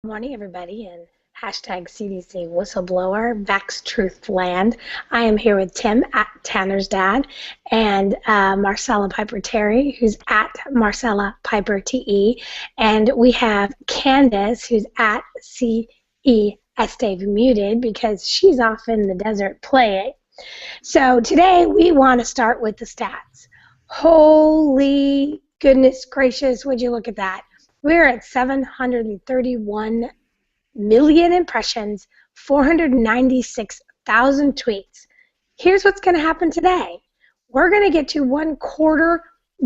Good morning, everybody, and hashtag CDC whistleblower, Vax Truth Land. I am here with Tim at Tanner's Dad and Marcella Piper Terry, who's at Marcella Piper TE, and we have Candace, who's at CES Dave Muted because she's off in the desert playing. So today we want to start with the stats. Holy goodness gracious, would you look at that? We're at 731 million impressions, 496,000 tweets. Here's what's going to happen today. We're going to get to 1/4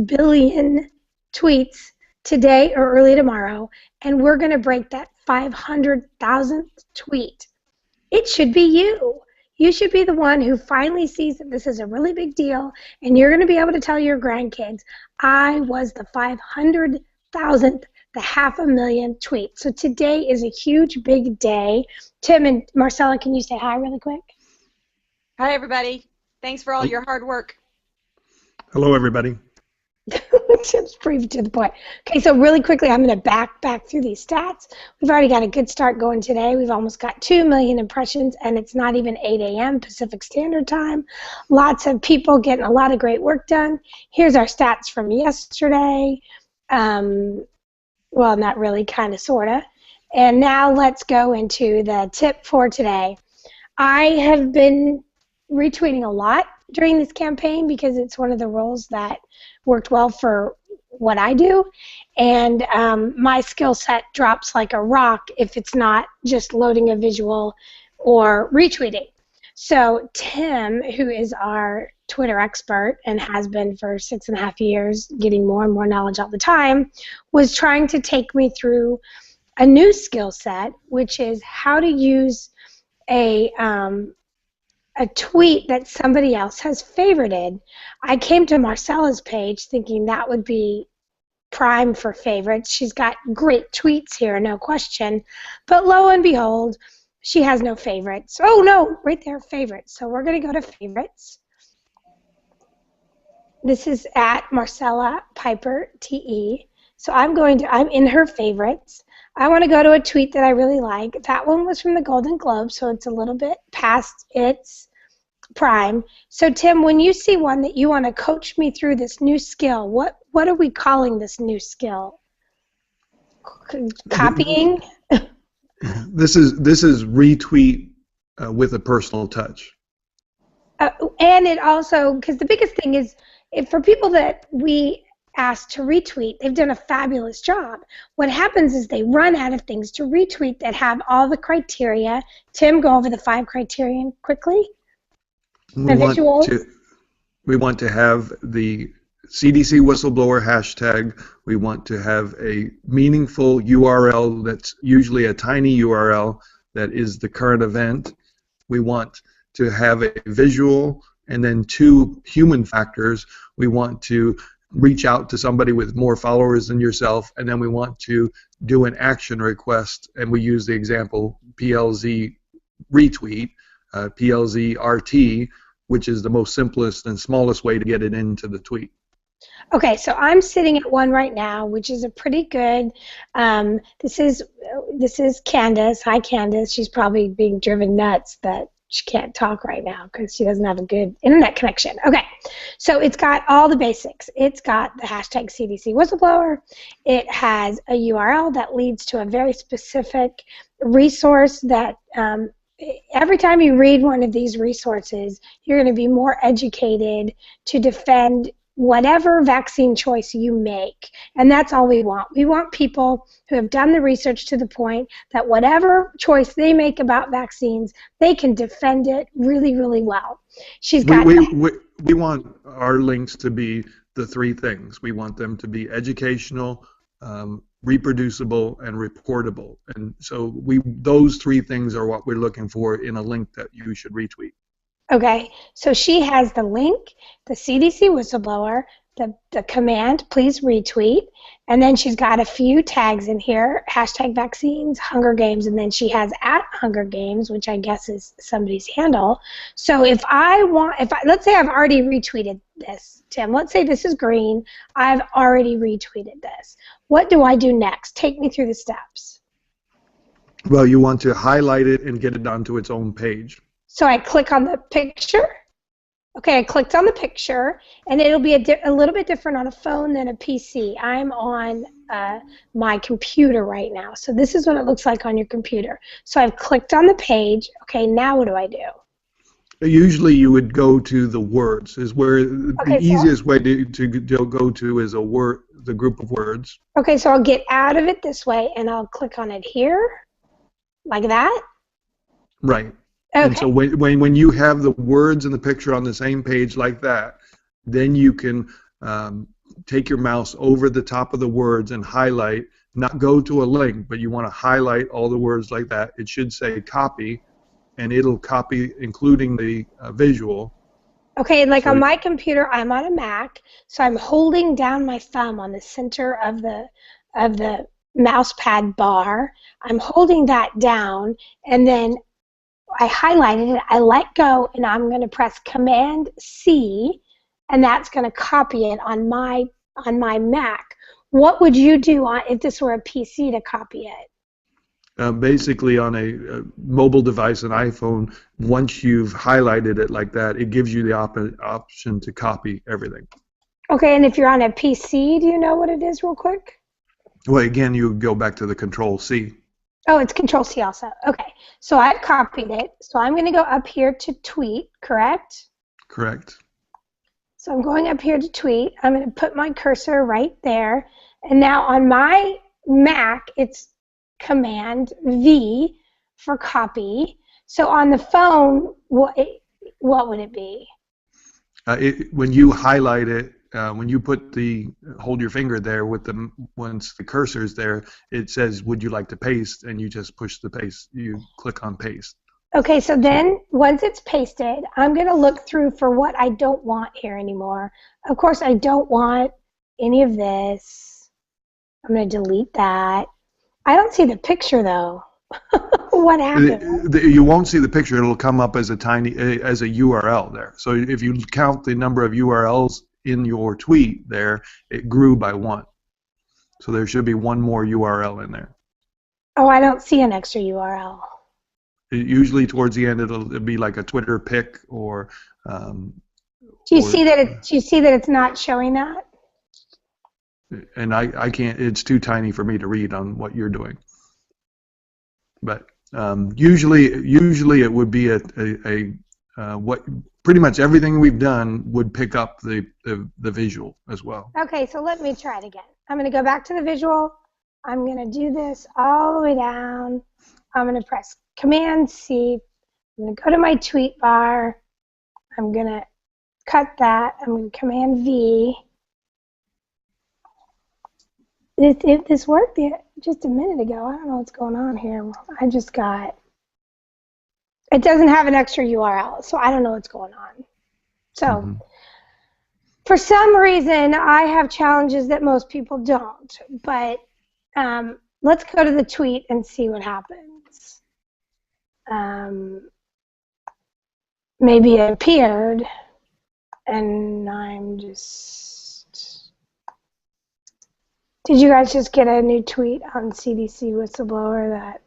billion tweets today or early tomorrow, and we're going to break that 500,000th tweet. It should be you. You should be the one who finally sees that this is a really big deal, and you're going to be able to tell your grandkids, I was the 500,000th, the 500,000 tweets. So today is a huge, big day. Tim and Marcella, can you say hi really quick? Hi, everybody. Thanks for all your hard work. Hello, everybody. Tim's pretty to the point. Okay, so really quickly, I'm going to back through these stats. We've already got a good start going today. We've almost got 2 million impressions, and it's not even 8 a.m. Pacific Standard Time. Lots of people getting a lot of great work done. Here's our stats from yesterday. Well, not really, kind of, sort of. And now let's go into the tip for today. I have been retweeting a lot during this campaign because it's one of the roles that worked well for what I do. And my skill set drops like a rock if it's not just loading a visual or retweeting. So Tim, who is our Twitter expert and has been for 6.5 years, getting more and more knowledge all the time, was trying to take me through a new skill set, which is how to use a tweet that somebody else has favorited. I came to Marcella's page thinking that would be prime for favorites. She's got great tweets here, no question, but lo and behold, she has no favorites. Oh no, right there, favorites. So we're going to go to favorites. This is at Marcella Piper TE. So I'm in her favorites. I want to go to a tweet that I really like. That one was from the Golden Globe, so it's a little bit past its prime. So Tim, when you see one that you want to coach me through this new skill, what are we calling this new skill? Copying? This is retweet with a personal touch. And it also, because the biggest thing is, for people that we ask to retweet, they've done a fabulous job. What happens is they run out of things to retweet that have all the criteria. Tim, go over the 5 criteria quickly. We want to have the CDC whistleblower hashtag. We want to have a meaningful URL that's usually a tiny URL that is the current event. We want to have a visual and then 2 human factors. We want to reach out to somebody with more followers than yourself, and then we want to do an action request, and we use the example PLZ retweet, PLZ RT, which is the most simplest and smallest way to get it into the tweet. Okay, so I'm sitting at one right now, which is a pretty good. This is Candace. Hi, Candace. She's probably being driven nuts that she can't talk right now because she doesn't have a good internet connection. Okay, so it's got all the basics. It's got the hashtag CDC whistleblower. It has a URL that leads to a very specific resource that every time you read one of these resources, you're going to be more educated to defend whatever vaccine choice you make. And that's all we want. We want people who have done the research to the point that whatever choice they make about vaccines, they can defend it really, really well. She's got we want our links to be the 3 things. We want them to be educational, reproducible, and reportable. And so those 3 things are what we're looking for in a link that you should retweet. Okay, so she has the link, the CDC whistleblower, the command, please retweet, and then she's got a few tags in here, hashtag vaccines, Hunger Games, and then she has at Hunger Games, which I guess is somebody's handle. So let's say I've already retweeted this, Tim. Let's say this is green. I've already retweeted this. What do I do next? Take me through the steps. Well, you want to highlight it and get it onto its own page. So I click on the picture. Okay, I clicked on the picture, and it'll be a little bit different on a phone than a PC. I'm on my computer right now, so this is what it looks like on your computer. So I've clicked on the page. Okay, now what do I do? Usually you would go to the words, is where the Okay, easiest way to go to is the group of words. Okay, so I'll get out of it this way, and I'll click on it here, like that. Right. Okay. And so when you have the words and the picture on the same page like that, then you can take your mouse over the top of the words and highlight, not go to a link, but you want to highlight all the words like that. It should say copy, and it'll copy including the visual. Okay, like on my computer, I'm on a Mac, so I'm holding down my thumb on the center of the mouse pad bar. I'm holding that down, and then I highlighted it, I let go, and I'm going to press Command C, and that's going to copy it on my Mac. What would you do if this were a PC to copy it? Basically, on a mobile device, an iPhone, once you've highlighted it like that, it gives you the option to copy everything. Okay, and if you're on a PC, do you know what it is real quick? Well, again, you go back to the Control-C. Oh, it's Control-C also. Okay, so I've copied it. So I'm going to go up here to tweet, correct? Correct. So I'm going up here to tweet. I'm going to put my cursor right there. And now on my Mac, it's Command V for copy. So on the phone, what would it be? When you highlight it, when you hold your finger there once the cursor's there, it says, "Would you like to paste?" And you just push the paste. You click on paste. Okay, so then once it's pasted, I'm going to look through for what I don't want here anymore. Of course, I don't want any of this. I'm going to delete that. I don't see the picture though. What happened? You won't see the picture. It'll come up as a URL there. So if you count the number of URLs in your tweet there, it grew by 1. So there should be one more URL in there. Oh, I don't see an extra URL. Usually towards the end it'll be like a Twitter pic or. Do you see that it's not showing that? And I can't. It's too tiny for me to read on what you're doing. But usually it would be what pretty much everything we've done would pick up the visual as well. Okay, so let me try it again. I'm going to go back to the visual. I'm going to do this all the way down. I'm going to press Command C. I'm going to go to my tweet bar. I'm going to cut that. I'm going to Command V. If this worked just a minute ago, I don't know what's going on here. It doesn't have an extra URL, so I don't know what's going on. So for some reason, I have challenges that most people don't. But let's go to the tweet and see what happens. Maybe it appeared, and I'm just... Did you guys just get a new tweet on CDC whistleblower that?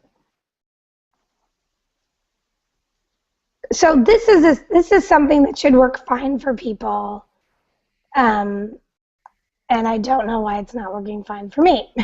So this is something that should work fine for people, and I don't know why it's not working fine for me.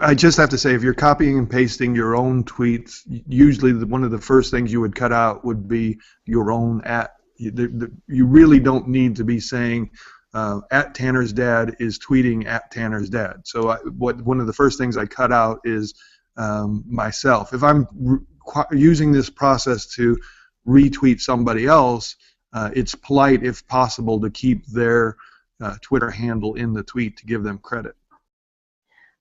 I just have to say, if you're copying and pasting your own tweets, usually one of the first things you would cut out would be your own @ You really don't need to be saying. @ Tanner's dad is tweeting @ Tanner's dad. So one of the first things I cut out is myself. If I'm using this process to retweet somebody else, it's polite, if possible, to keep their Twitter handle in the tweet to give them credit.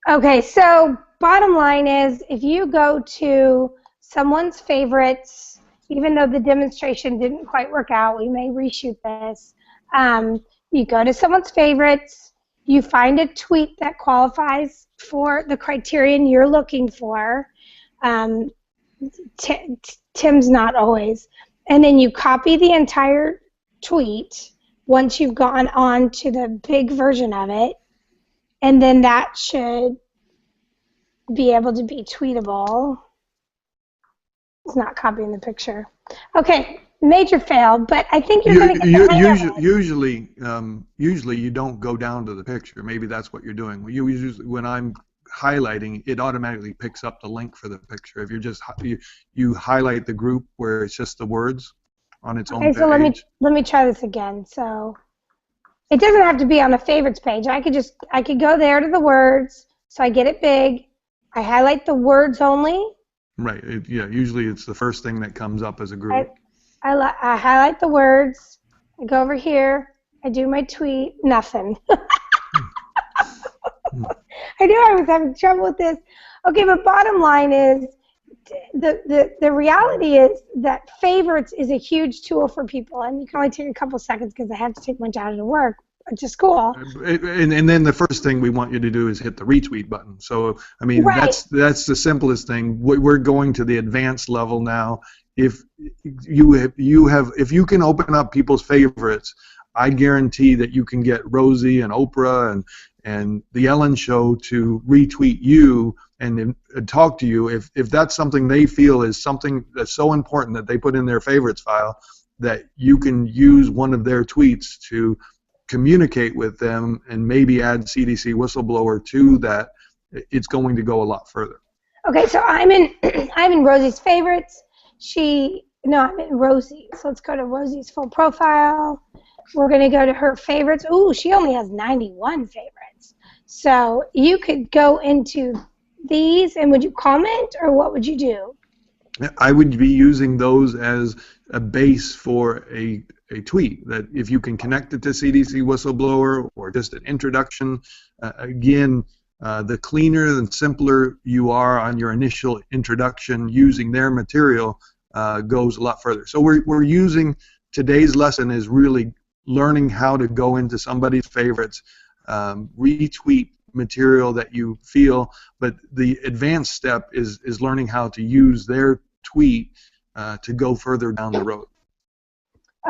Okay, so bottom line is, if you go to someone's favorites, even though the demonstration didn't quite work out, we may reshoot this. You go to someone's favorites, you find a tweet that qualifies for the criterion you're looking for. Tim's not always. And then you copy the entire tweet once you've gone on to the big version of it. And then that should be able to be tweetable. It's not copying the picture. Okay, major fail, but I think you're going to get the hang of it. Usually you don't go down to the picture. Maybe that's what you're doing. When I'm highlighting, it automatically picks up the link for the picture. If you're just you highlight the group where it's just the words on its own page. Okay, so let me try this again. So it doesn't have to be on the favorites page. I could go there to the words, so I get it big. I highlight the words only. Right. Usually it's the first thing that comes up as a group. I highlight the words. I go over here. I do my tweet. Nothing. I knew I was having trouble with this. Okay, but bottom line is, the reality is that favorites is a huge tool for people, and you can only take a couple seconds because I have to take my daughter to work. To school. And then the first thing we want you to do is hit the retweet button. So I mean, right. that's the simplest thing. We're going to the advanced level now. If you can open up people's favorites, I guarantee that you can get Rosie and Oprah and the Ellen Show to retweet you and talk to you. If that's something they feel is something that's so important that they put in their favorites file, that you can use one of their tweets to communicate with them and maybe add CDC whistleblower to that, it's going to go a lot further. Okay, so I'm in Rosie's favorites. I'm in Rosie. So let's go to Rosie's full profile. We're going to go to her favorites. Ooh, she only has 91 favorites. So you could go into these, and would you comment, or what would you do? I would be using those as a base for a tweet, that if you can connect it to CDC whistleblower or just an introduction, again, the cleaner and simpler you are on your initial introduction using their material goes a lot further. So we're using today's lesson is really learning how to go into somebody's favorites, retweet material that you feel, but the advanced step is learning how to use their tweet to go further down the road.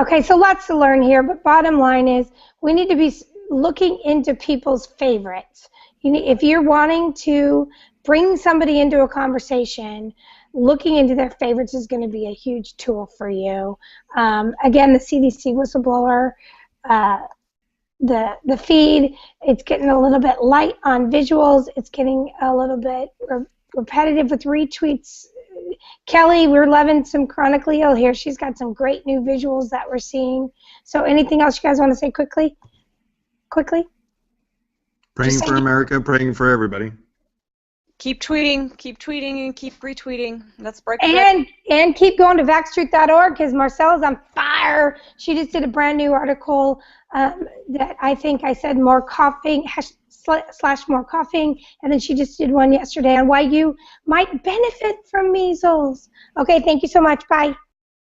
Okay, so lots to learn here, but bottom line is we need to be looking into people's favorites. If you're wanting to bring somebody into a conversation, looking into their favorites is going to be a huge tool for you. Again, the CDC whistleblower, the feed, it's getting a little bit light on visuals. It's getting a little bit repetitive with retweets. Kelly, we're loving some Chronically Ill here. She's got some great new visuals that we're seeing. So anything else you guys want to say quickly? Quickly? Praying for America, praying for everybody. Keep tweeting, and keep retweeting. Let's break and keep going to vaxtruth.org, because Marcella's on fire. She just did a brand new article that I think I said more coughing, / more coughing, and then she just did one yesterday on why you might benefit from measles. Okay, thank you so much. Bye.